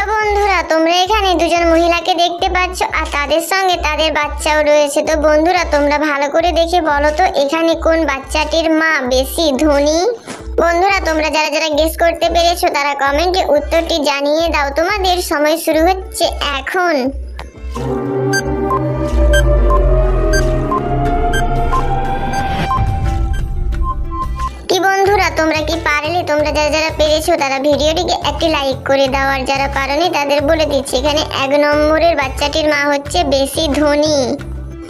Hello বন্ধুরা, তোমরা এখানে দুজন মহিলাকে দেখতে পাচ্ছ আর তাদের সঙ্গে তাদের বাচ্চাও রয়েছে। তো বন্ধুরা, তোমরা ভালো করে দেখে বলো তো এখানে কোন বাচ্চাটির মা বেশি ধনী। বন্ধুরা, তোমরা যারা যারা গেস করতে পেরেছো তারা কমেন্টে উত্তরটি জানিয়ে দাও। তোমাদের সময় শুরু হচ্ছে এখন। কি বন্ধুরা, তোমরা কি পারলে? তোমরা যারা যারা পেরেছো তারা ভিডিওটিকে একটি লাইক করে দাও, আর যারা পারোনি তাদের বলে দিচ্ছি এখানে 1 নম্বরের বাচ্চাটির মা হচ্ছে বেশি ধনী।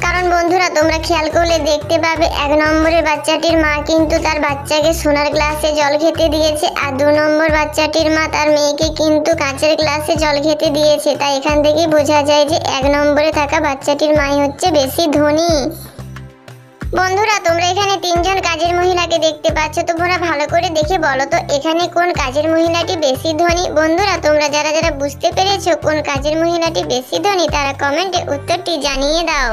কারণ বন্ধুরা, তোমরা খেয়াল করলে দেখতে পাবে 1 নম্বরের বাচ্চাটির মা কিন্তু তার বাচ্চাকে সোনার গ্লাসে জল খেতে দিয়েছে, আর 2 নম্বর বাচ্চাটির মা তার মেয়েকে কিন্তু কাঁচের গ্লাসে জল খেতে দিয়েছে। তাই এখান থেকেই বোঝা যায় যে 1 নম্বরে থাকা বাচ্চাটির মাই হচ্ছে বেশি ধনী। বন্ধুরা, তোমরা এখানে 3 জন কাজের মহিলাকে দেখতে পাচ্ছ। তোমরা ভালো করে দেখে বলো তো এখানে কোন কাজের মহিলাটি বেশি ধনী। বন্ধুরা, তোমরা যারা যারা বুঝতে পেরেছো কোন কাজের মহিলাটি বেশি ধনী তারা কমেন্টে উত্তরটি জানিয়ে দাও।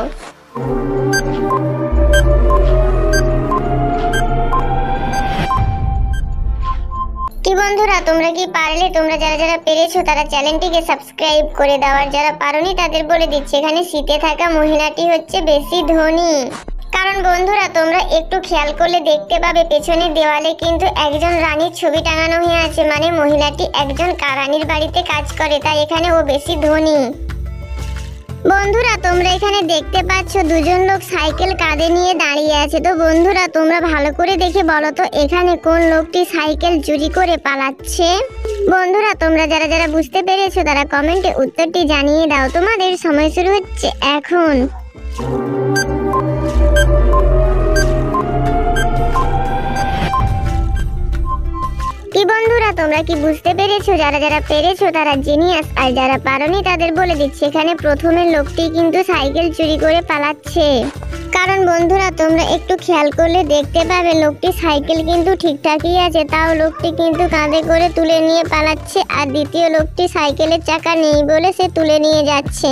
কি বন্ধুরা, তোমরা কি পারলে? তোমরা যারা যারা পেরেছো তারা চ্যানেলটিকে সাবস্ক্রাইব করে দাও, আর যারা পারোনি তাদের বলে দিচ্ছি এখানে শীতে থাকা মহিলাটি হচ্ছে বেশি ধনী। কারণ বন্ধুরা, তোমরা একটু খেয়াল করলে দেখতে পাবে পেছনের দেওয়ালে কিন্তু একজন রানীর ছবি টাঙানো হয়ে আছে, মানে মহিলাটি একজন রানীর বাড়িতে কাজ করে, তাই এখানে ও বেশি ধনী। বন্ধুরা, তোমরা এখানে দেখতে পাচ্ছ 2 জন লোক সাইকেল কাঁধে নিয়ে দাঁড়িয়ে আছে। তো বন্ধুরা, তোমরা ভালো করে দেখে বলো তো এখানে কোন লোকটি সাইকেল চুরি করে পালাচ্ছে। বন্ধুরা, তোমরা যারা যারা বুঝতে পেরেছো তারা কমেন্টে উত্তরটি জানিয়ে দাও। তোমাদের সময় শুরু হচ্ছে এখন। কি বন্ধুরা, তোমরা কি বুঝতে পেরেছো? যারা যারা পেরেছো তারা জিনিয়াস, আর যারা পারোনি তাদের বলে দিচ্ছি এখানে প্রথমের লোকটি কিন্তু সাইকেল চুরি করে পালাচ্ছে। কারণ বন্ধুরা, তোমরা একটু খেয়াল করলে দেখতে পাবে লোকটি সাইকেল কিন্তু ঠিকঠাকই আছে, তাও লোকটি কিন্তু কাঁধে করে তুলে নিয়ে পালাচ্ছে, আর দ্বিতীয় লোকটি সাইকেলের চাকা নেই বলে সে তুলে নিয়ে যাচ্ছে।